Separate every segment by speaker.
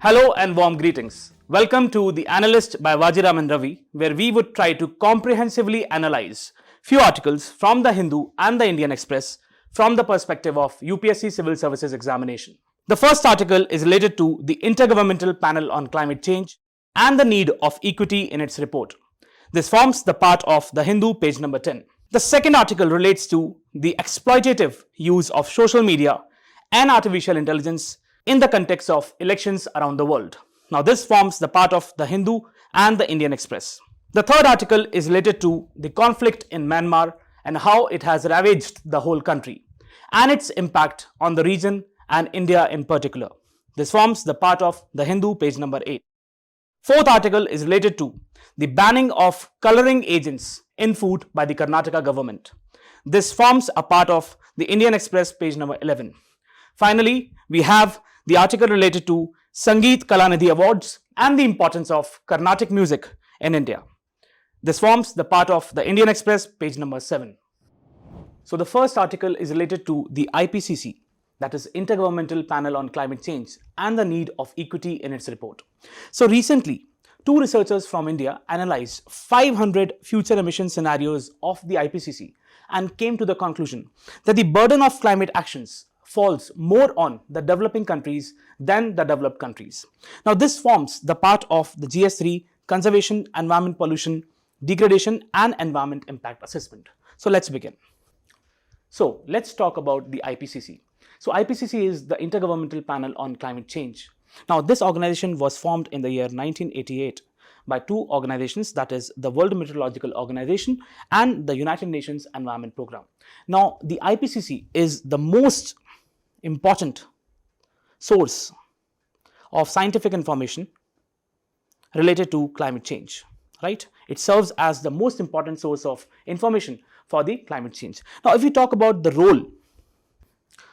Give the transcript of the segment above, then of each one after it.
Speaker 1: Hello and warm greetings. Welcome to the Analyst by Vajiram and Ravi, where we would try to comprehensively analyze few articles from the Hindu and the Indian Express from the perspective of UPSC Civil Services examination. The first article is related to the Intergovernmental Panel on Climate Change and the need of equity in its report. This forms the part of the Hindu, page number 10. The second article relates to the exploitative use of social media and artificial intelligence in the context of elections around the world. Now, this forms the part of the Hindu and the Indian Express. The third article is related to the conflict in Myanmar and how it has ravaged the whole country and its impact on the region and India in particular. This forms the part of the Hindu, page number 8. Fourth article is related to the banning of coloring agents in food by the Karnataka government. This forms a part of the Indian Express, page number 11. Finally, we have the article related to Sangita Kalanidhi Awards and the importance of Carnatic music in India. This forms the part of the Indian Express, page number 7. So the first article is related to the IPCC, that is Intergovernmental Panel on Climate Change, and the need of equity in its report. So recently, two researchers from India analyzed 500 future emission scenarios of the IPCC and came to the conclusion that the burden of climate actions falls more on the developing countries than the developed countries. Now, this forms the part of the GS3 Conservation, Environment Pollution, Degradation and Environment Impact Assessment. So, let's begin. So, let's talk about the IPCC. So, IPCC is the Intergovernmental Panel on Climate Change. Now, this organization was formed in the year 1988 by two organizations, that is the World Meteorological Organization and the United Nations Environment Programme. Now, the IPCC is the most important source of scientific information related to climate change, right? It serves as the most important source of information for the climate change. Now, if we talk about the role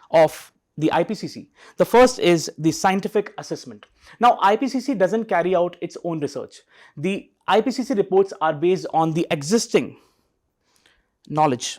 Speaker 1: of the IPCC, the first is the scientific assessment. Now, IPCC doesn't carry out its own research. The IPCC reports are based on the existing knowledge,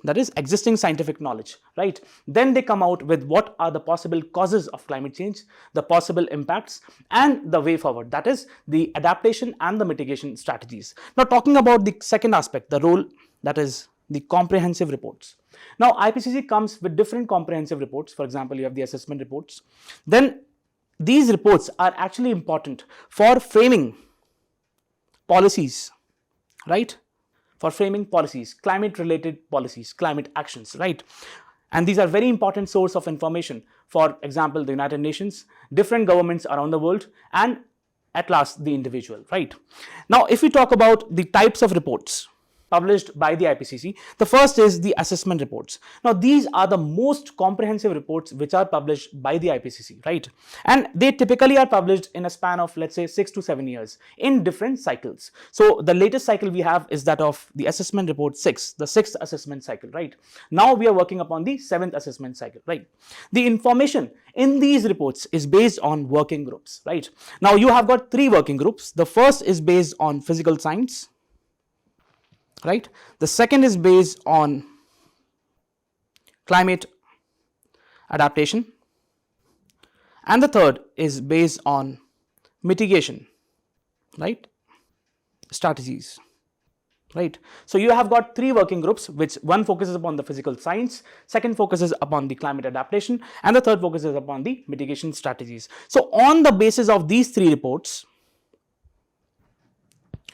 Speaker 1: that is existing scientific knowledge, right? Then they come out with what are the possible causes of climate change, the possible impacts and the way forward, that is the adaptation and the mitigation strategies. Now, talking about the second aspect, the role, that is the comprehensive reports. Now, IPCC comes with different comprehensive reports. For example, you have the assessment reports. Then these reports are actually important for framing policies, right? For framing policies, climate related policies, climate actions, right? And these are very important source of information. For example, the United Nations, different governments around the world, and at last the individual, right? Now, if we talk about the types of reports published by the IPCC, the first is the assessment reports. Now, these are the most comprehensive reports which are published by the IPCC, right? And they typically are published in a span of, let's say, 6 to 7 years in different cycles. So, the latest cycle we have is that of the assessment report 6, the 6th assessment cycle, right? Now, we are working upon the 7th assessment cycle, right? The information in these reports is based on working groups, right? Now, you have got 3 working groups. The first is based on physical science, right? The second is based on climate adaptation, and the third is based on mitigation, right? Strategies, right? So you have got 3 working groups, which one focuses upon the physical science, second focuses upon the climate adaptation, and the third focuses upon the mitigation strategies. So on the basis of these 3 reports,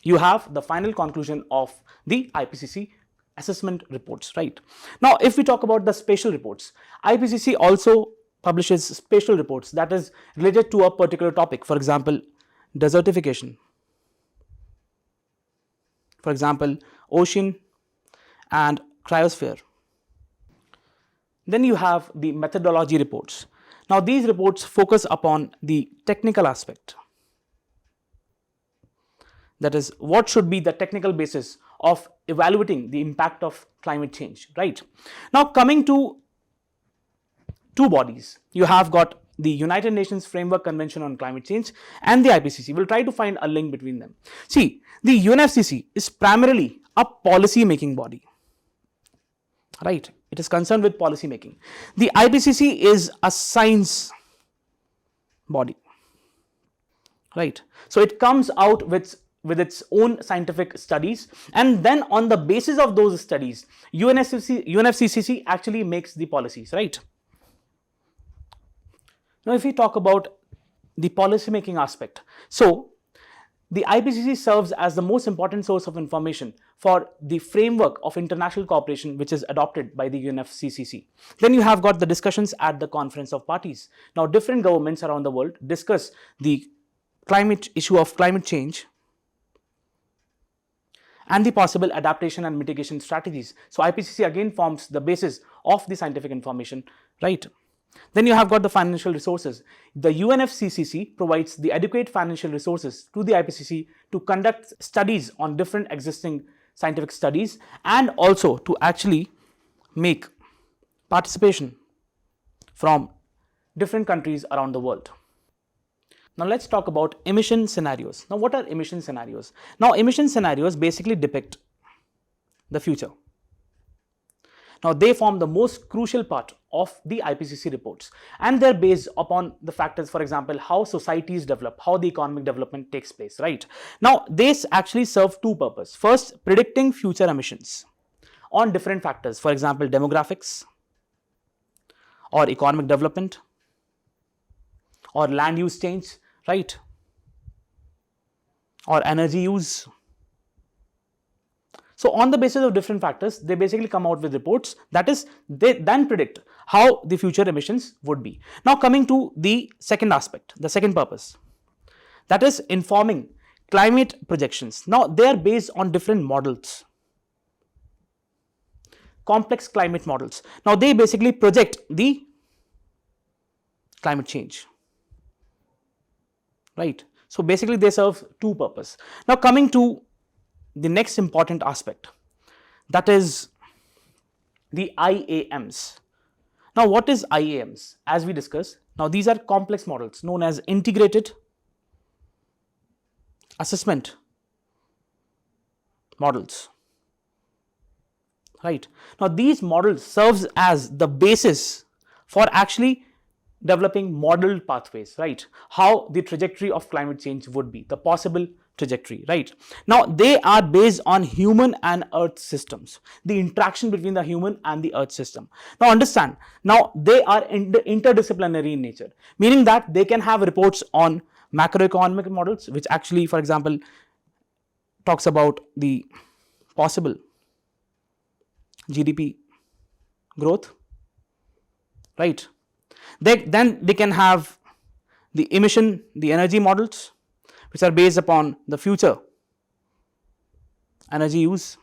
Speaker 1: you have the final conclusion of the IPCC assessment reports, right? Now, if we talk about the spatial reports, IPCC also publishes spatial reports that is related to a particular topic. For example, desertification, for example, ocean and cryosphere. Then you have the methodology reports. Now, these reports focus upon the technical aspect. That is, what should be the technical basis of evaluating the impact of climate change, right? Now, coming to two bodies, you have got the United Nations Framework Convention on Climate Change and the IPCC. We'll try to find a link between them. See, the UNFCCC is primarily a policy making body, right? It is concerned with policy making. The IPCC is a science body, right? So it comes out with its own scientific studies, and then on the basis of those studies, UNFCCC actually makes the policies, right? Now, if we talk about the policy making aspect, so the IPCC serves as the most important source of information for the framework of international cooperation which is adopted by the UNFCCC. Then you have got the discussions at the Conference of Parties. Now, different governments around the world discuss the climate issue of climate change and the possible adaptation and mitigation strategies. So, IPCC again forms the basis of the scientific information, right? Then you have got the financial resources. The UNFCCC provides the adequate financial resources to the IPCC to conduct studies on different existing scientific studies and also to actually make participation from different countries around the world. Now let's talk about emission scenarios. Now what are emission scenarios? Now emission scenarios basically depict the future. Now they form the most crucial part of the IPCC reports, and they're based upon the factors, for example, how societies develop, how the economic development takes place, right? Now these actually serve two purposes. First, predicting future emissions on different factors, for example, demographics or economic development or land use change, right? Or energy use. So on the basis of different factors, they basically come out with reports, that is, they then predict how the future emissions would be. Now coming to the second aspect, the second purpose, that is informing climate projections. Now they are based on different models, complex climate models. Now they basically project the climate change, right? So basically they serve two purposes. Now coming to the next important aspect, that is the IAMs. Now what is IAMs? As we discussed, now these are complex models known as integrated assessment models, right? Now these models serves as the basis for actually developing modeled pathways, right? How the trajectory of climate change would be, the possible trajectory, right? Now they are based on human and earth systems, the interaction between the human and the earth system. Now understand, now they are interdisciplinary in nature, meaning that they can have reports on macroeconomic models, which actually, for example, talks about the possible GDP growth, right? Then they can have the emission, the energy models, which are based upon the future energy use.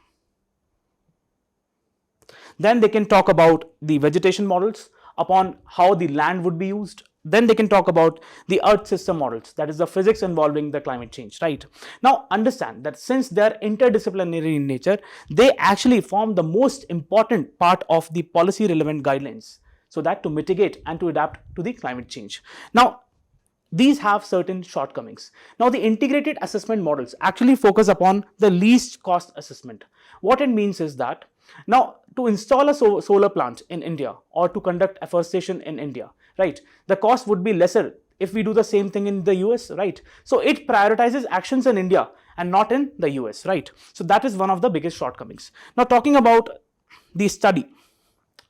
Speaker 1: Then they can talk about the vegetation models upon how the land would be used. Then they can talk about the earth system models, that is the physics involving the climate change, right? Now understand that since they are interdisciplinary in nature, they actually form the most important part of the policy relevant guidelines, so that to mitigate and to adapt to the climate change. Now these have certain shortcomings. Now the integrated assessment models actually focus upon the least cost assessment. What it means is that now to install a solar plant in India or to conduct afforestation in India, right, the cost would be lesser if we do the same thing in the US, right? So it prioritizes actions in India and not in the US, right? So that is one of the biggest shortcomings. Now talking about the study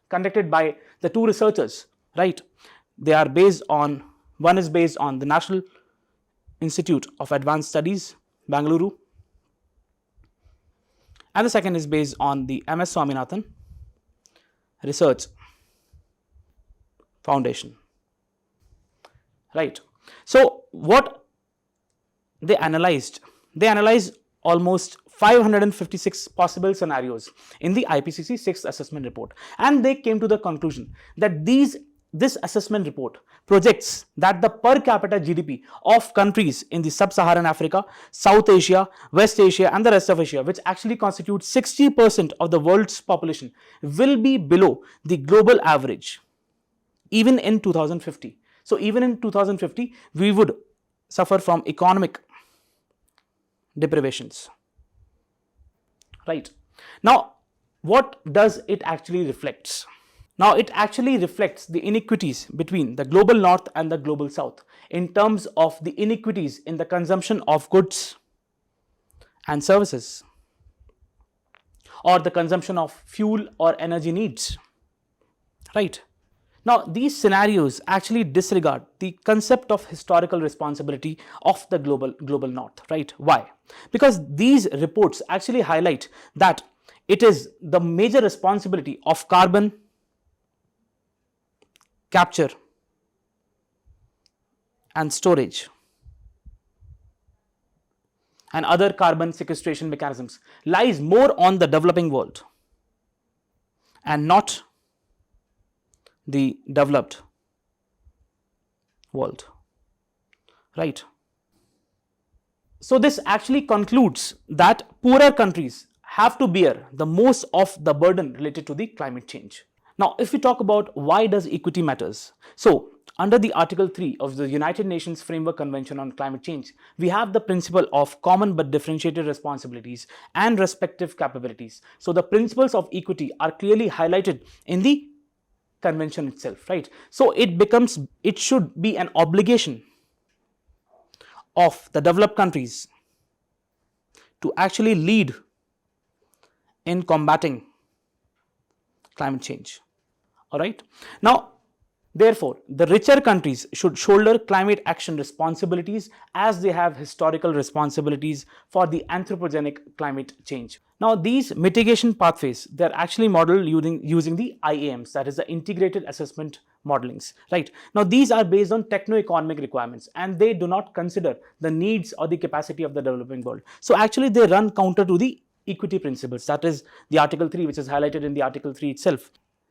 Speaker 1: conducted by the two researchers, right? They are based on, one is based on the National Institute of Advanced Studies, Bangalore, and the second is based on the MS Swaminathan Research Foundation, right? So what they analyzed almost 556 possible scenarios in the IPCC 6th assessment report, and they came to the conclusion that this assessment report projects that the per capita GDP of countries in the sub-Saharan Africa, South Asia, West Asia and the rest of Asia, which actually constitutes 60% of the world's population, will be below the global average even in 2050. So even in 2050 we would suffer from economic deprivations, right? Now what does it actually reflects? Now, it actually reflects the inequities between the global north and the global south in terms of the inequities in the consumption of goods and services, or the consumption of fuel or energy needs, right? Now, these scenarios actually disregard the concept of historical responsibility of the global north, right? Why? Because these reports actually highlight that it is the major responsibility of carbon capture and storage and other carbon sequestration mechanisms lies more on the developing world and not the developed world, right? So this actually concludes that poorer countries have to bear the most of the burden related to the climate change. Now, if we talk about why does equity matters? So, under the Article 3 of the United Nations Framework Convention on Climate Change, we have the principle of common but differentiated responsibilities and respective capabilities. So, the principles of equity are clearly highlighted in the convention itself, right? So, it should be an obligation of the developed countries to actually lead in combating climate change. All right. Now, therefore, the richer countries should shoulder climate action responsibilities as they have historical responsibilities for the anthropogenic climate change. Now, these mitigation pathways, they're actually modeled using the IAMs, that is the integrated assessment modelings, right? Now, these are based on techno-economic requirements and they do not consider the needs or the capacity of the developing world. So, actually, they run counter to the equity principles, that is the Article 3, which is highlighted in the Article 3 itself.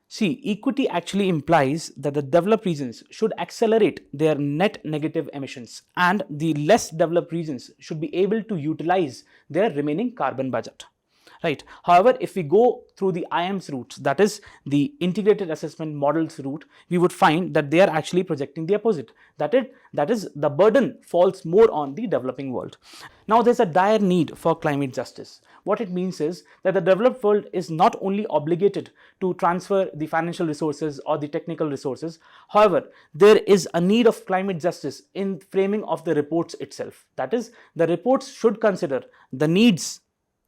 Speaker 1: See, equity actually implies that the developed regions should accelerate their net negative emissions and the less developed regions should be able to utilize their remaining carbon budget, right? However, if we go through the IAMS route, that is the integrated assessment models route, we would find that they are actually projecting the opposite. That is the burden falls more on the developing world. Now, there's a dire need for climate justice. What it means is that the developed world is not only obligated to transfer the financial resources or the technical resources. However, there is a need of climate justice in framing of the reports itself. That is, the reports should consider the needs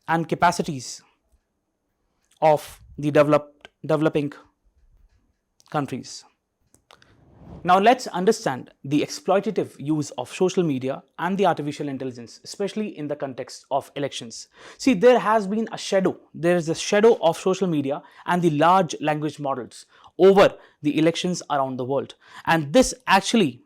Speaker 1: and capacities of the developing countries. Now, let's understand the exploitative use of social media and the artificial intelligence, especially in the context of elections. See, there is a shadow of social media and the large language models over the elections around the world. And this actually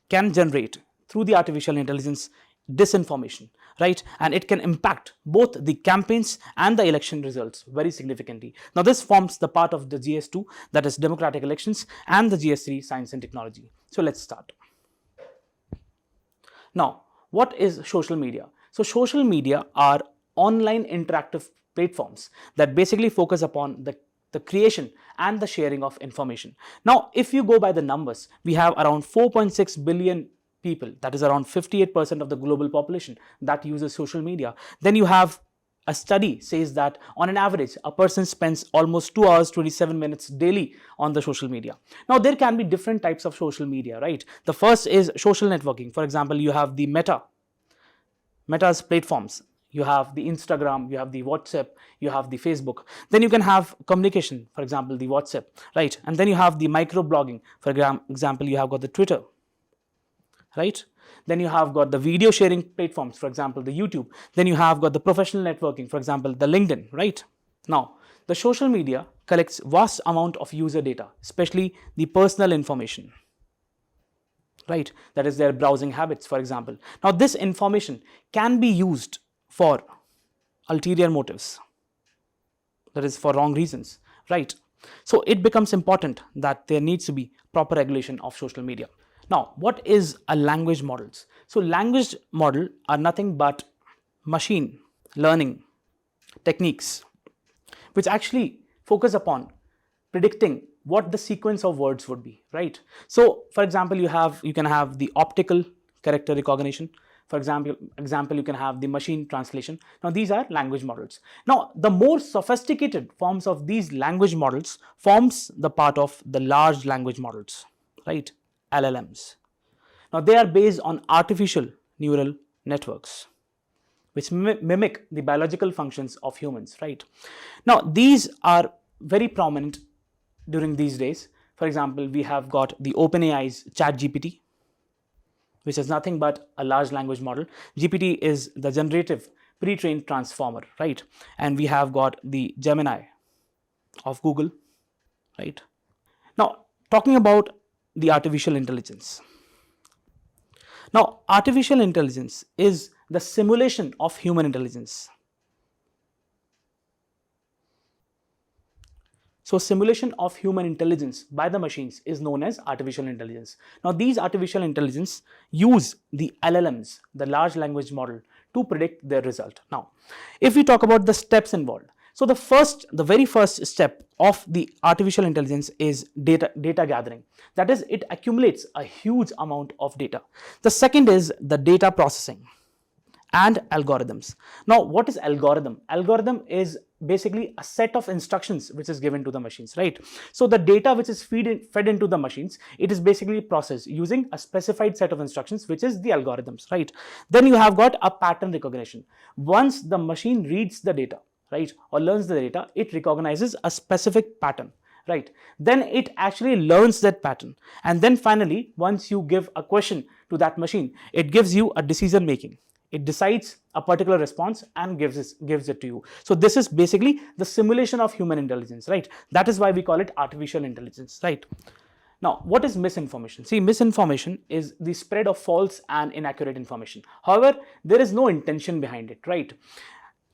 Speaker 1: can generate, through the artificial intelligence, disinformation, right? And it can impact both the campaigns and the election results very significantly. Now, this forms the part of the GS2, that is democratic elections, and the GS3, science and technology. So, let's start. Now, what is social media? So, social media are online interactive platforms that basically focus upon the creation and the sharing of information. Now, if you go by the numbers, we have around 4.6 billion people, that is around 58% of the global population that uses social media. Then you have a study says that on an average, a person spends almost 2 hours, 27 minutes daily on the social media. Now, there can be different types of social media, right? The first is social networking. For example, you have the Meta's platforms. You have the Instagram, you have the WhatsApp, you have the Facebook. Then you can have communication, for example, the WhatsApp, right? And then you have the microblogging. For example, you have got the Twitter, right? Then you have got the video sharing platforms, for example, the YouTube. Then you have got the professional networking, for example, the LinkedIn, right? Now, the social media collects vast amount of user data, especially the personal information, right? That is their browsing habits, for example. Now, this information can be used for ulterior motives, that is for wrong reasons, right? So, it becomes important that there needs to be proper regulation of social media. Now, what is a language models? So, language model are nothing but machine learning techniques which actually focus upon predicting what the sequence of words would be, right? So, for example, you can have the optical character recognition. For example, you can have the machine translation. Now, these are language models. Now, the more sophisticated forms of these language models forms the part of the large language models, right? LLMs. Now, they are based on artificial neural networks, which mimic the biological functions of humans, right? Now, these are very prominent during these days. For example, we have got the OpenAI's ChatGPT, which is nothing but a large language model. GPT is the generative pre-trained transformer, right? And we have got the Gemini of Google, right? Now, talking about the artificial intelligence. Now, artificial intelligence is the simulation of human intelligence. So, simulation of human intelligence by the machines is known as artificial intelligence. Now, these artificial intelligence use the LLMs, the large language model, to predict their result. Now, if we talk about the steps involved, so the very first step of the artificial intelligence is data gathering. That is, it accumulates a huge amount of data. The second is the data processing and algorithms. Now, what is algorithm? Algorithm is basically a set of instructions which is given to the machines, right? So the data which is fed into the machines, it is basically processed using a specified set of instructions, which is the algorithms, right? Then you have got a pattern recognition. Once the machine reads the data, right, or learns the data, it recognizes a specific pattern, right? Then it actually learns that pattern. And then finally, once you give a question to that machine, it gives you a decision making. It decides a particular response and gives it to you. So this is basically the simulation of human intelligence, right? That is why we call it artificial intelligence, right? Now, what is misinformation? See, misinformation is the spread of false and inaccurate information. However, there is no intention behind it, right?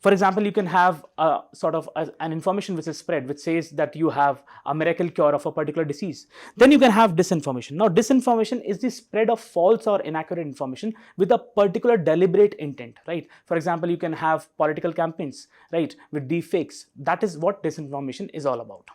Speaker 1: For example, you can have a sort of an information which is spread, which says that you have a miracle cure of a particular disease. Then you can have disinformation. Now, disinformation is the spread of false or inaccurate information with a particular deliberate intent, right? For example, you can have political campaigns, right, with deep fakes. That is what disinformation is all about.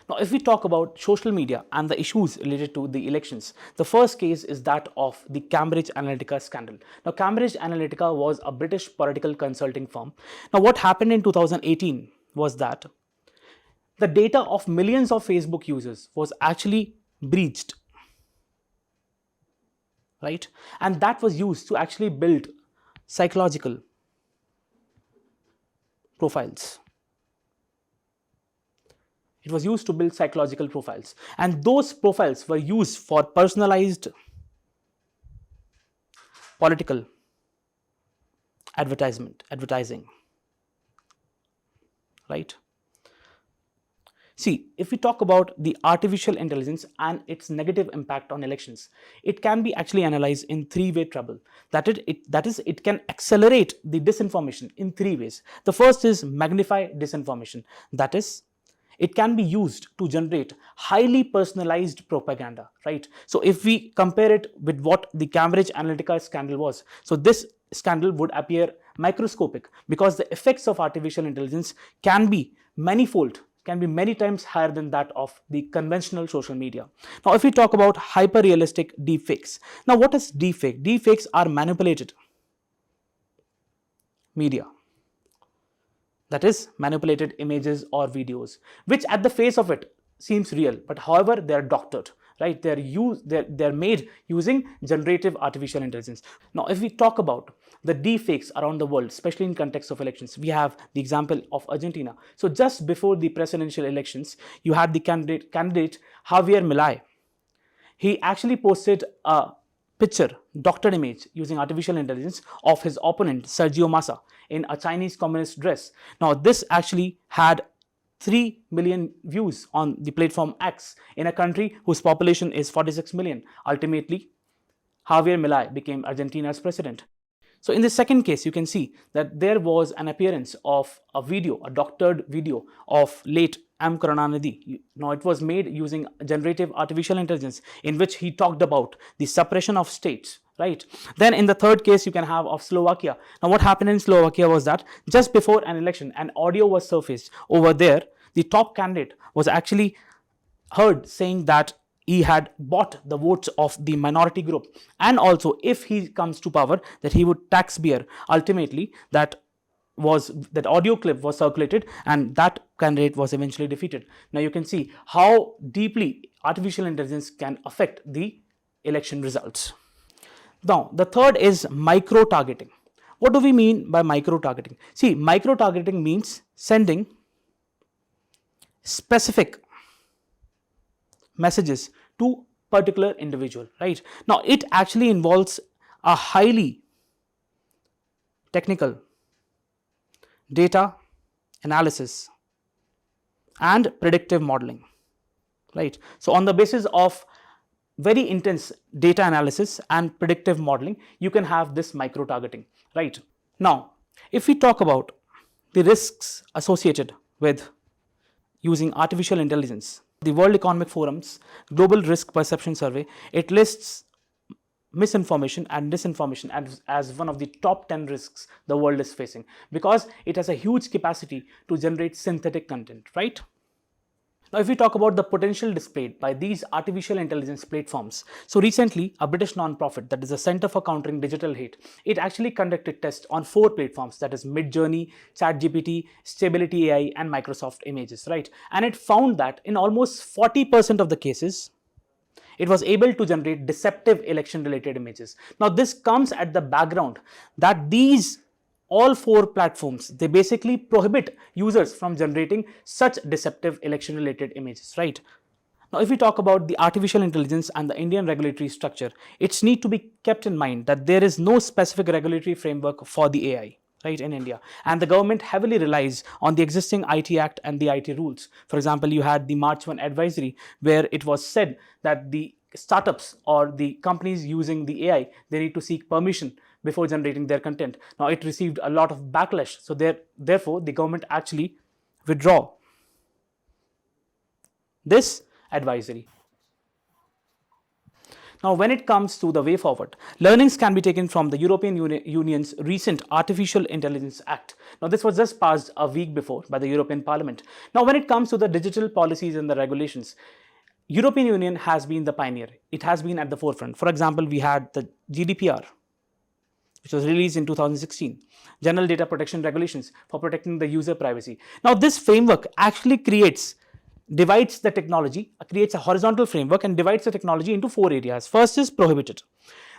Speaker 1: Now, if we talk about social media and the issues related to the elections, the first case is that of the Cambridge Analytica scandal. Now, Cambridge Analytica was a British political consulting firm. Now, what happened in 2018 was that the data of millions of Facebook users was actually breached, right? And that was used to actually build psychological profiles. It was used to build psychological profiles, and those profiles were used for personalized political advertising, right? See, if we talk about the artificial intelligence and its negative impact on elections, it can be actually analyzed in three-way trouble. That is, it can accelerate the disinformation in three ways. The first is magnify disinformation. That is, it can be used to generate highly personalized propaganda, right? So if we compare it with what the Cambridge Analytica scandal was, so this scandal would appear microscopic because the effects of artificial intelligence can be manifold, can be many times higher than that of the conventional social media. Now, if we talk about hyper-realistic deepfakes, now what is deepfake? Deepfakes are manipulated media. That is, manipulated images or videos, which at the face of it seems real, but however they are doctored, right? They're made using generative artificial intelligence. Now, if we talk about the deepfakes around the world, especially in context of elections, we have the example of Argentina. So just before the presidential elections, you had the candidate Javier Milei. He actually posted a picture, doctored image using artificial intelligence of his opponent Sergio Massa in a Chinese communist dress. Now, this actually had 3 million views on the platform X in a country whose population is 46 million. Ultimately, Javier Milei became Argentina's president. So in the second case, you can see that there was an appearance of a video, a doctored video of late Kalanidhi. Now, it was made using generative artificial intelligence, in which he talked about the suppression of states, right? Then in the third case, you can have of Slovakia. Now, what happened in Slovakia was that just before an election, an audio was surfaced over there. The top candidate was actually heard saying that he had bought the votes of the minority group, and also if he comes to power, that he would tax beer. Ultimately, that audio clip was circulated, and that candidate was eventually defeated. Now you can see how deeply artificial intelligence can affect the election results. Now the third is micro targeting. What do we mean by micro targeting? See, micro targeting means sending specific messages to particular individual, right? Now it actually involves a highly technical data analysis and predictive modeling, right? So on the basis of very intense data analysis and predictive modeling, you can have this micro targeting, right? Now if we talk about the risks associated with using artificial intelligence, the World Economic Forum's Global Risk Perception Survey, it lists misinformation and disinformation as one of the top 10 risks the world is facing, because it has a huge capacity to generate synthetic content, right? Now, if we talk about the potential displayed by these artificial intelligence platforms, so recently a British non-profit, that is the Center for Countering Digital Hate, it actually conducted tests on 4 platforms, that is Midjourney, ChatGPT, Stability AI and Microsoft Images, right? And it found that in almost 40% of the cases, it was able to generate deceptive election related images. Now this comes at the background that these all 4 platforms, they basically prohibit users from generating such deceptive election related images, right? Now if we talk about the artificial intelligence and the Indian regulatory structure, it's need to be kept in mind that there is no specific regulatory framework for the AI, right, in India, and the government heavily relies on the existing IT Act and the IT rules. For example, you had the March 1 advisory where it was said that the startups or the companies using the AI, they need to seek permission before generating their content. Now it received a lot of backlash, so therefore the government actually withdraw this advisory. Now, when it comes to the way forward, learnings can be taken from the European Union's recent Artificial Intelligence Act. Now, this was just passed a week before by the European Parliament. Now, when it comes to the digital policies and the regulations, European Union has been the pioneer. It has been at the forefront. For example, we had the GDPR, which was released in 2016, General Data Protection Regulations for protecting the user privacy. Now, this framework actually divides the technology, creates a horizontal framework and divides the technology into 4 areas. First is prohibited.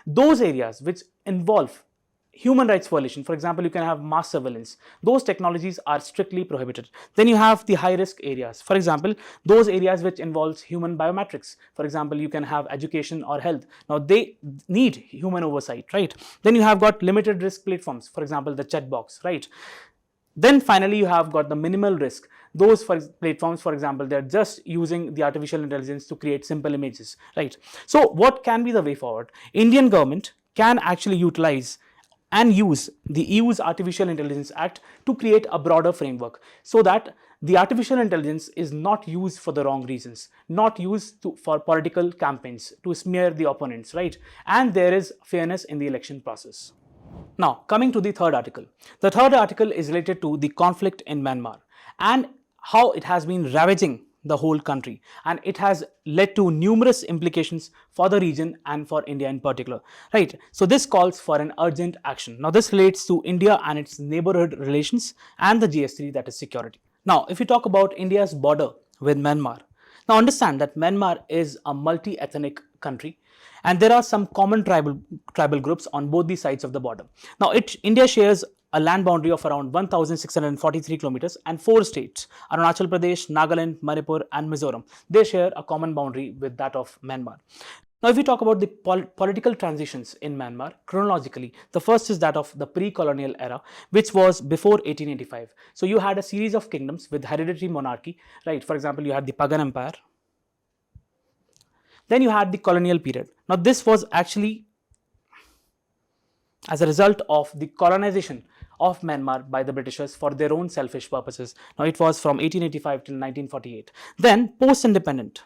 Speaker 1: Those areas which involve human rights violation, for example, you can have mass surveillance, those technologies are strictly prohibited. Then you have the high risk areas, for example, those areas which involves human biometrics. For example, you can have education or health. Now they need human oversight, right? Then you have got limited risk platforms, for example, the chat box, right? Then finally you have got the minimal risk. Those platforms, for example, they're just using the artificial intelligence to create simple images, right? So what can be the way forward? Indian government can actually utilize and use the EU's Artificial Intelligence Act to create a broader framework, so that the artificial intelligence is not used for the wrong reasons, not used for political campaigns to smear the opponents, right? And there is fairness in the election process. Now, coming to the third article. The third article is related to the conflict in Myanmar and how it has been ravaging the whole country, and it has led to numerous implications for the region and for India in particular, right? So this calls for an urgent action. Now this relates to India and its neighborhood relations and the GS3, that is security. Now if we talk about India's border with Myanmar, now understand that Myanmar is a multi-ethnic country and there are some common tribal groups on both the sides of the border. Now India shares a land boundary of around 1,643 kilometers and 4 states, Arunachal Pradesh, Nagaland, Manipur and Mizoram. They share a common boundary with that of Myanmar. Now if we talk about the political transitions in Myanmar, chronologically, the first is that of the pre-colonial era, which was before 1885. So you had a series of kingdoms with hereditary monarchy, right? For example, you had the Pagan Empire. Then you had the colonial period. Now this was actually as a result of the colonization of Myanmar by the Britishers for their own selfish purposes. Now it was from 1885 till 1948. Then post-independent.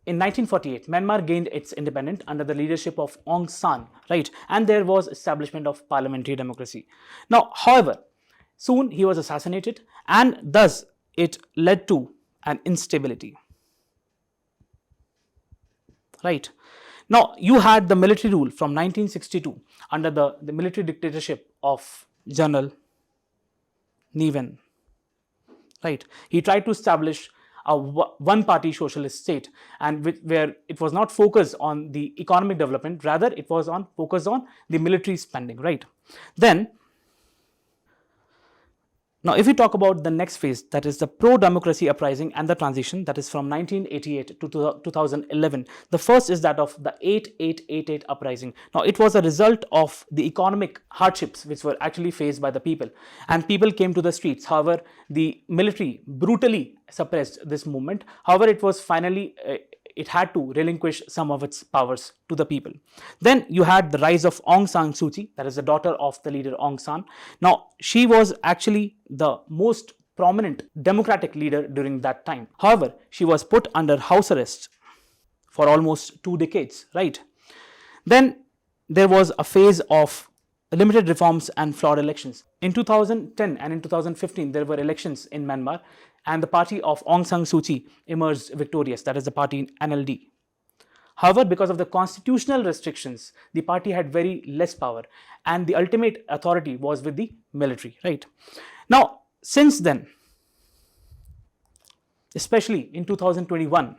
Speaker 1: In 1948, Myanmar gained its independence under the leadership of Aung San, right? And there was establishment of parliamentary democracy. Now, however, soon he was assassinated and thus it led to an instability. right? Now, you had the military rule from 1962 under the military dictatorship of General Neven, right? He tried to establish a one-party socialist state, and where it was not focused on the economic development, rather it was focused on the military spending, right? Then, now, if we talk about the next phase, that is the pro-democracy uprising and the transition, that is from 1988 to 2011. The first is that of the 8888 uprising. Now, it was a result of the economic hardships which were actually faced by the people, and people came to the streets. However, the military brutally suppressed this movement. However, it was finally it had to relinquish some of its powers to the people. Then you had the rise of Aung San Suu Kyi, that is the daughter of the leader Aung San. Now, she was actually the most prominent democratic leader during that time. However, she was put under house arrest for almost 2 decades, right? Then there was a phase of limited reforms and flawed elections. In 2010 and in 2015, there were elections in Myanmar, and the party of Aung San Suu Kyi emerged victorious, that is the party NLD. However, because of the constitutional restrictions, the party had very less power, and the ultimate authority was with the military, right? Now, since then, especially in 2021,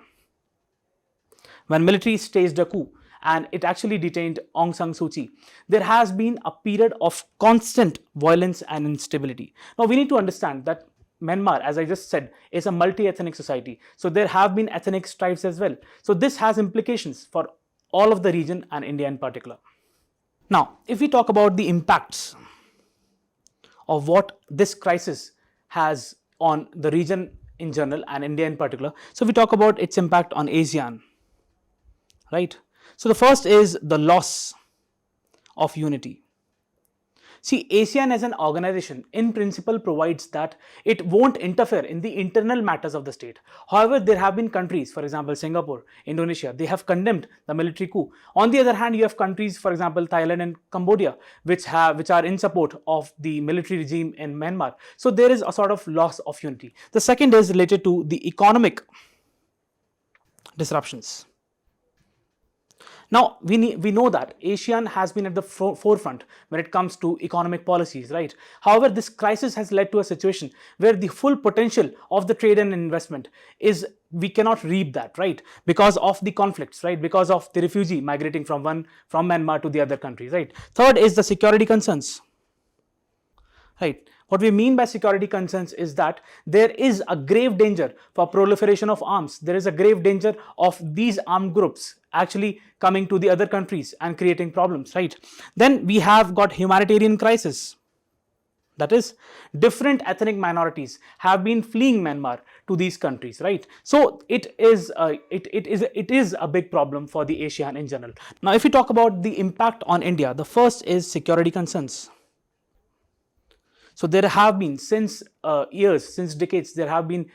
Speaker 1: when military staged a coup and it actually detained Aung San Suu Kyi, there has been a period of constant violence and instability. Now, we need to understand that Myanmar, as I just said, is a multi-ethnic society. So there have been ethnic strife as well. So this has implications for all of the region and India in particular. Now, if we talk about the impacts of what this crisis has on the region in general and India in particular, so we talk about its impact on ASEAN, right? So the first is the loss of unity. See, ASEAN as an organization in principle provides that it won't interfere in the internal matters of the state. However, there have been countries, for example, Singapore, Indonesia, they have condemned the military coup. On the other hand, you have countries, for example, Thailand and Cambodia, which are in support of the military regime in Myanmar. So there is a sort of loss of unity. The second is related to the economic disruptions. Now, we know that ASEAN has been at the forefront when it comes to economic policies, right? However, this crisis has led to a situation where the full potential of the trade and investment we cannot reap that, right? Because of the conflicts, right? Because of the refugee migrating from Myanmar to the other countries, right? Third is the security concerns, right? What we mean by security concerns is that there is a grave danger for proliferation of arms. There is a grave danger of these armed groups actually coming to the other countries and creating problems, right? Then we have got humanitarian crisis. That is, different ethnic minorities have been fleeing Myanmar to these countries, right? So it is a big problem for the ASEAN in general. Now, if we talk about the impact on India, the first is security concerns. So there have been, since decades, there have been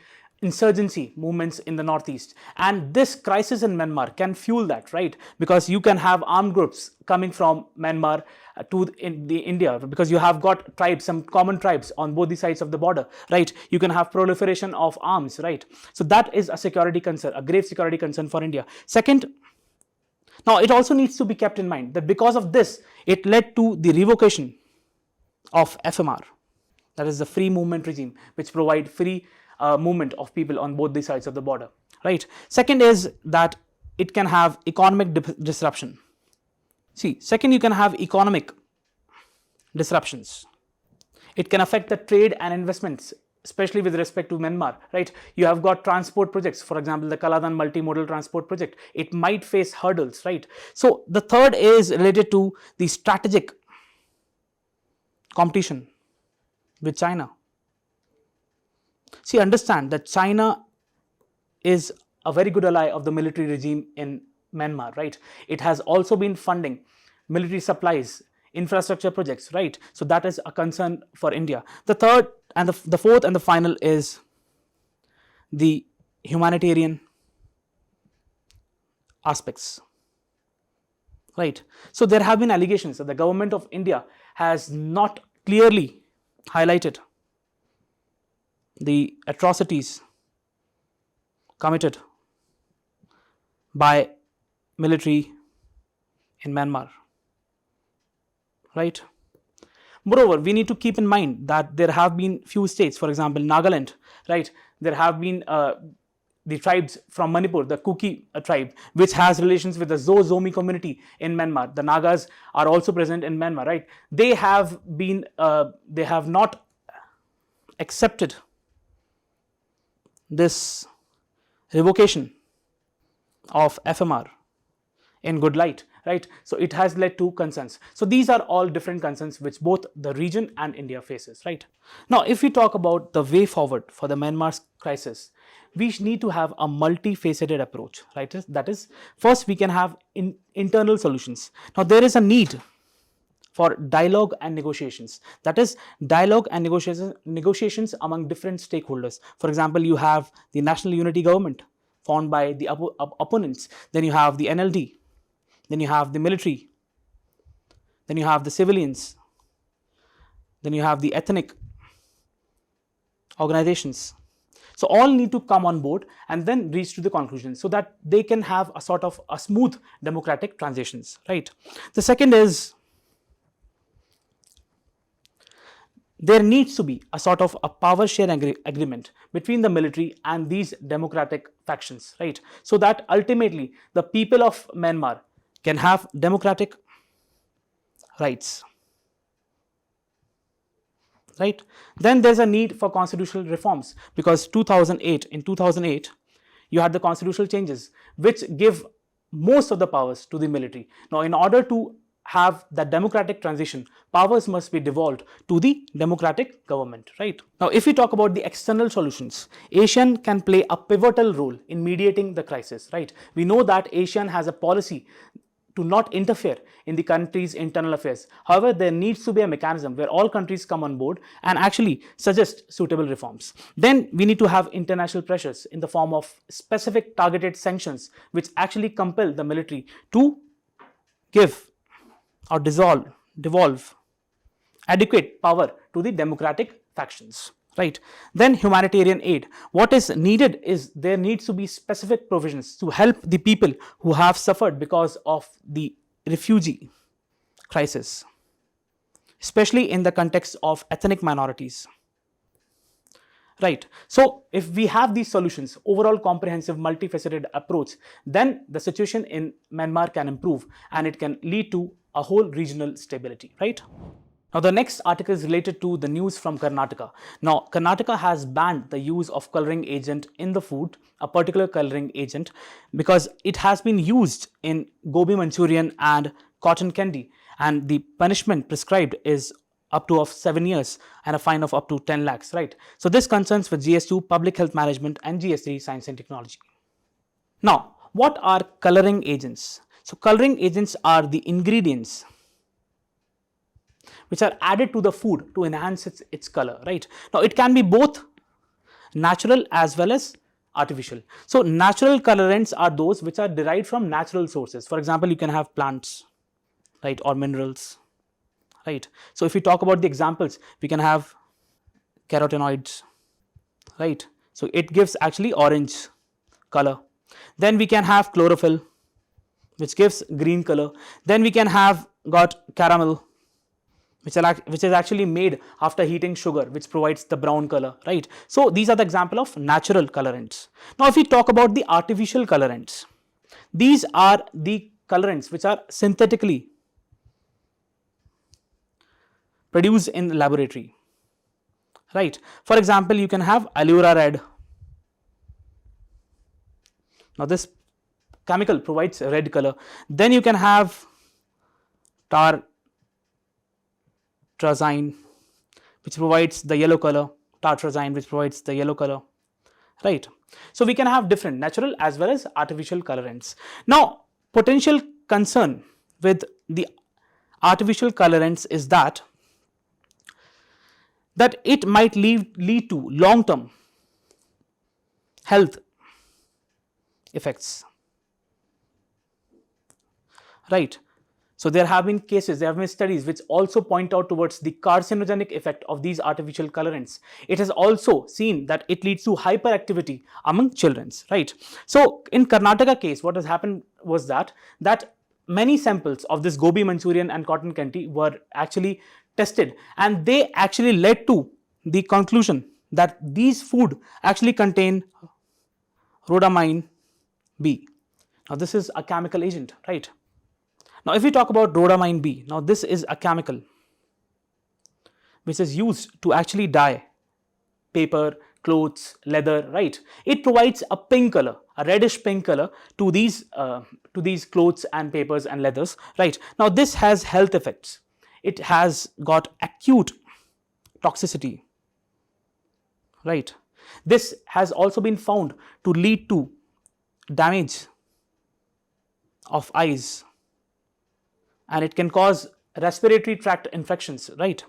Speaker 1: insurgency movements in the northeast, and this crisis in Myanmar can fuel that, right? Because you can have armed groups coming from Myanmar to India, because you have got tribes, some common tribes on both the sides of the border, right? You can have proliferation of arms, right? So that is a security concern, a grave security concern for India. Second, now it also needs to be kept in mind that because of this, it led to the revocation of FMR. That is the free movement regime, which provide free movement of people on both the sides of the border, right? Second is that it can have economic disruption. See, second, you can have economic disruptions. It can affect the trade and investments, especially with respect to Myanmar, right? You have got transport projects, for example, the Kalanidhi multimodal transport project. It might face hurdles, right? So the third is related to the strategic competition with China. See, understand that China is a very good ally of the military regime in Myanmar, right? It has also been funding military supplies, infrastructure projects, right? So that is a concern for India. The third and the fourth and the final is the humanitarian aspects, right? So there have been allegations that the government of India has not clearly highlighted the atrocities committed by military in Myanmar, right? Moreover, we need to keep in mind that there have been few states, for example, Nagaland, right? There have been the tribes from Manipur, the Kuki tribe, which has relations with the Zomi community in Myanmar. The Nagas are also present in Myanmar, right? They have not accepted this revocation of FMR in good light, right? So it has led to concerns. So these are all different concerns which both the region and India faces, right? Now, if we talk about the way forward for the Myanmar crisis, we need to have a multifaceted approach, right? That is, first we can have internal solutions. Now, there is a need for dialogue and negotiations. That is, dialogue and negotiations among different stakeholders. For example, you have the National Unity Government formed by the opponents. Then you have the NLD. Then you have the military. Then you have the civilians. Then you have the ethnic organizations. So all need to come on board and then reach to the conclusion so that they can have a sort of a smooth democratic transitions, right? The second is, there needs to be a sort of a power sharing agreement between the military and these democratic factions, right? So that ultimately the people of Myanmar can have democratic rights, right? Then there's a need for constitutional reforms because in 2008, you had the constitutional changes which give most of the powers to the military. Now, in order to have that democratic transition, powers must be devolved to the democratic government, right? Now, if we talk about the external solutions, ASEAN can play a pivotal role in mediating the crisis, right? We know that ASEAN has a policy to not interfere in the country's internal affairs. However, there needs to be a mechanism where all countries come on board and actually suggest suitable reforms. Then we need to have international pressures in the form of specific targeted sanctions which actually compel the military to give or devolve adequate power to the democratic factions, right? Then humanitarian aid. What is needed is there needs to be specific provisions to help the people who have suffered because of the refugee crisis, especially in the context of ethnic minorities, right? So if we have these solutions, overall comprehensive multifaceted approach, then the situation in Myanmar can improve and it can lead to a whole regional stability, right? Now, the next article is related to the news from Karnataka. Now, Karnataka has banned the use of coloring agent in the food, a particular coloring agent, because it has been used in gobi Manchurian and cotton candy, and the punishment prescribed is up to of 7 years and a fine of up to 10 lakhs, right? So this concerns with GS2 Public Health Management and GS3 Science and Technology. Now, what are coloring agents? So coloring agents are the ingredients which are added to the food to enhance its color, right? Now, it can be both natural as well as artificial. So, natural colorants are those which are derived from natural sources. For example, you can have plants, right, or minerals, right? So, if we talk about the examples, we can have carotenoids, right? So, it gives actually orange color. Then we can have chlorophyll, which gives green color. Then we can have got caramel, which is actually made after heating sugar, which provides the brown color, right? So these are the example of natural colorants. Now, if we talk about the artificial colorants, these are the colorants which are synthetically produced in the laboratory, right? For example, you can have Allura red. Now, this chemical provides a red color. Then you can have tartrazine, which provides the yellow color, tartrazine, which provides the yellow color, right? So we can have different natural as well as artificial colorants. Now, potential concern with the artificial colorants is that it might lead to long-term health effects, right? So there have been cases, there have been studies which also point out towards the carcinogenic effect of these artificial colorants. It has also seen that it leads to hyperactivity among children, right? So in Karnataka case, what has happened was that many samples of this gobi Manchurian and cotton candy were actually tested, and they actually led to the conclusion that these food actually contain rhodamine B. Now this is a chemical agent, right? Now if we talk about rhodamine B, now this is a chemical which is used to actually dye paper, clothes, leather, right? It provides a pink color, a reddish pink color to these clothes and papers and leathers, right? Now this has health effects. It has got acute toxicity, right? This has also been found to lead to damage of eyes, and it can cause respiratory tract infections, right?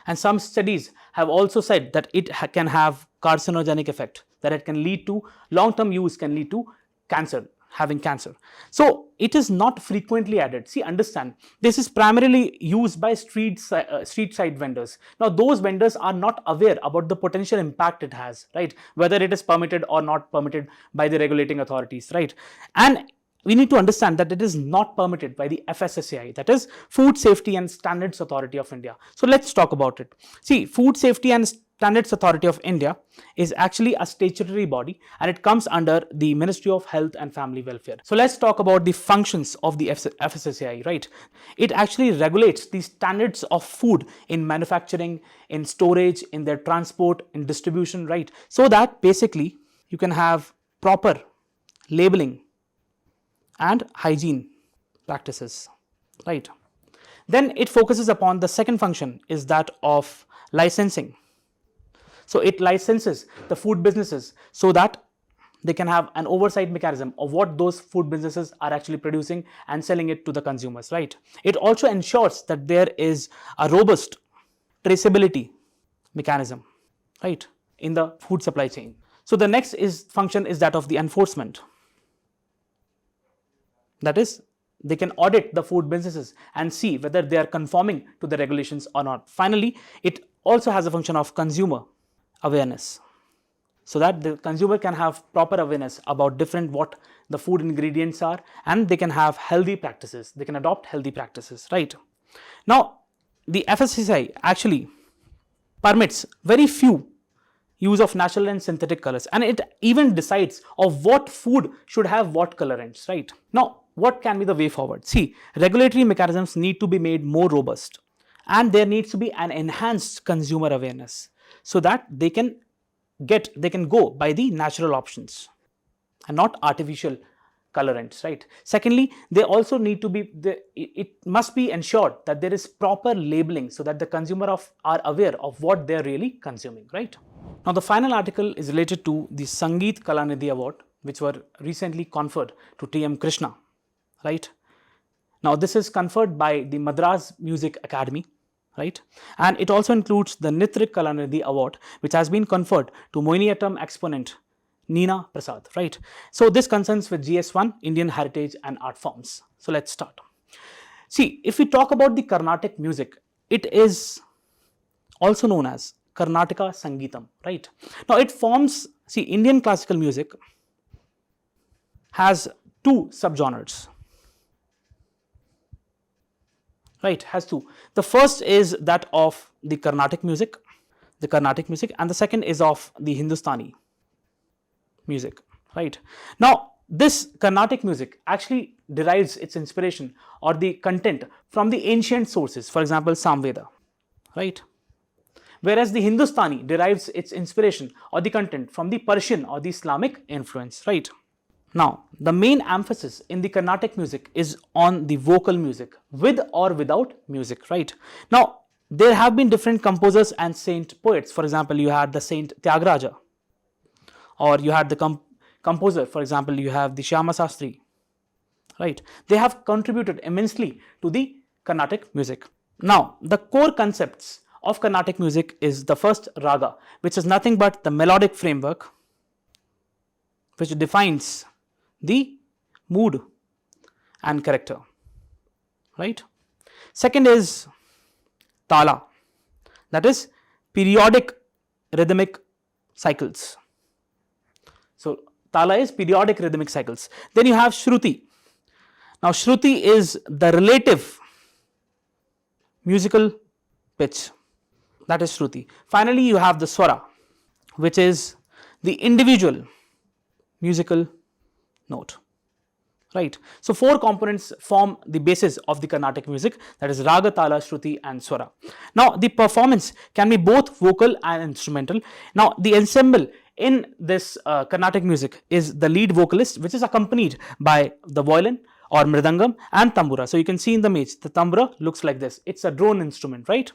Speaker 1: And some studies have also said that it can have carcinogenic effect, that it can lead to long-term use, can lead to cancer, having cancer. So it is not frequently added. See, understand, this is primarily used by street side vendors. Now those vendors are not aware about the potential impact it has, right? Whether it is permitted or not permitted by the regulating authorities, right? And we need to understand that it is not permitted by the FSSAI, that is Food Safety and Standards Authority of India. So let's talk about it. See, Food Safety and Standards Authority of India is actually a statutory body, and it comes under the Ministry of Health and Family Welfare. So let's talk about the functions of the FSSAI, right? It actually regulates the standards of food in manufacturing, in storage, in their transport, in distribution, right? So that basically you can have proper labeling and hygiene practices, right? Then it focuses upon the second function, is that of licensing. So it licenses the food businesses so that they can have an oversight mechanism of what those food businesses are actually producing and selling it to the consumers, right? It also ensures that there is a robust traceability mechanism, right, in the food supply chain. So the next function is that of the enforcement. That is, they can audit the food businesses and see whether they are conforming to the regulations or not. Finally, it also has a function of consumer awareness, so that the consumer can have proper awareness about what the food ingredients are, and they can have healthy practices, they can adopt healthy practices, right? Now, the FSSAI actually permits very few use of natural and synthetic colors, and it even decides of what food should have what colorants, right? Now, what can be the way forward? See, regulatory mechanisms need to be made more robust, and there needs to be an enhanced consumer awareness so that they can go by the natural options and not artificial colorants, right? Secondly, they also need to be, it must be ensured that there is proper labeling so that the consumer are aware of what they are really consuming, right? Now, the final article is related to the Sangeet Kalanidhi Award, which were recently conferred to T.M. Krishna, right? Now, this is conferred by the Madras Music Academy, right? And it also includes the Nitrik Kalanidhi Award, which has been conferred to Mohiniyattam exponent Neena Prasad, right? So this concerns with GS1, Indian Heritage and Art Forms. So let's start. See, if we talk about the Carnatic music, it is also known as Karnataka Sangeetam, right? Now it forms, see, Indian classical music has two subgenres, right? Has two. The first is that of the Carnatic music, and the second is of the Hindustani music, right? Now, this Carnatic music actually derives its inspiration or the content from the ancient sources, for example, Samveda, right? Whereas the Hindustani derives its inspiration or the content from the Persian or the Islamic influence, right? Now, the main emphasis in the Carnatic music is on the vocal music, with or without music, right? Now, there have been different composers and saint poets. For example, you had the Saint Tyagaraja, or you had the composer, for example, you have the Shyama Sastri, right? They have contributed immensely to the Carnatic music. Now, the core concepts of Carnatic music is the first raga, which is nothing but the melodic framework which defines the mood and character, right? Second is tala, that is periodic rhythmic cycles. So Tala is periodic rhythmic cycles. Then you have Shruti. Now Shruti is the relative musical pitch. That is Shruti. Finally, you have the Swara, which is the individual musical note. Right. So 4 components form the basis of the Carnatic music, that is Raga, Tala, Shruti and Swara. Now the performance can be both vocal and instrumental. Now the ensemble in this Carnatic music is the lead vocalist, which is accompanied by the violin or mridangam and tambura. So you can see in the image, the tambura looks like this. It's a drone instrument, right?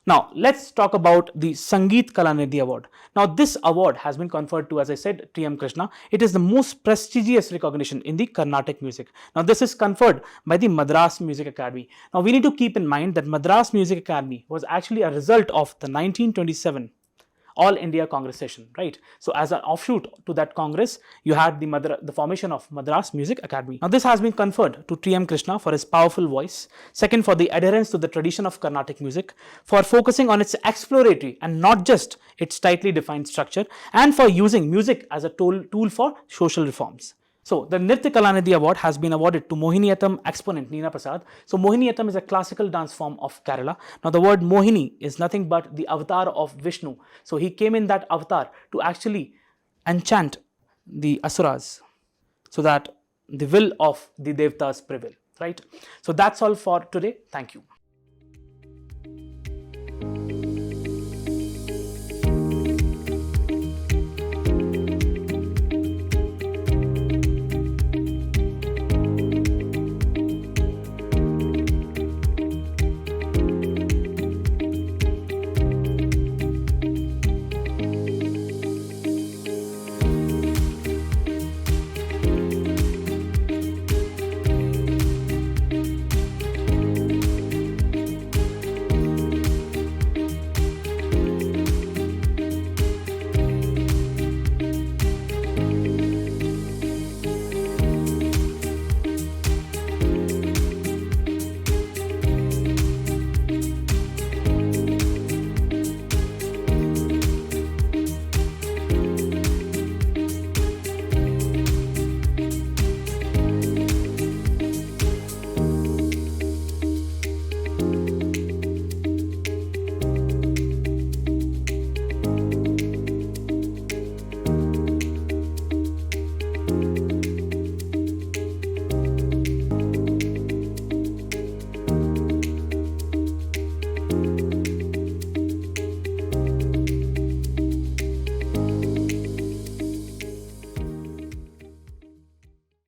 Speaker 1: Now, let's talk about the Sangeet Kalanidhi Award. Now, this award has been conferred to, as I said, T.M. Krishna. It is the most prestigious recognition in the Carnatic music. Now, this is conferred by the Madras Music Academy. Now, we need to keep in mind that Madras Music Academy was actually a result of the 1927 All India Congress session, right? So as an offshoot to that Congress, you had the formation of Madras Music Academy. Now this has been conferred to T.M. Krishna for his powerful voice, second for the adherence to the tradition of Carnatic music, for focusing on its exploratory and not just its tightly defined structure, and for using music as a tool for social reforms. So, the Nritya Kalanidhi Award has been awarded to Mohiniyattam exponent Neena Prasad. So, Mohiniyattam is a classical dance form of Kerala. Now, the word Mohini is nothing but the avatar of Vishnu. So, he came in that avatar to actually enchant the Asuras so that the will of the Devtas prevail, right? So, that's all for today. Thank you.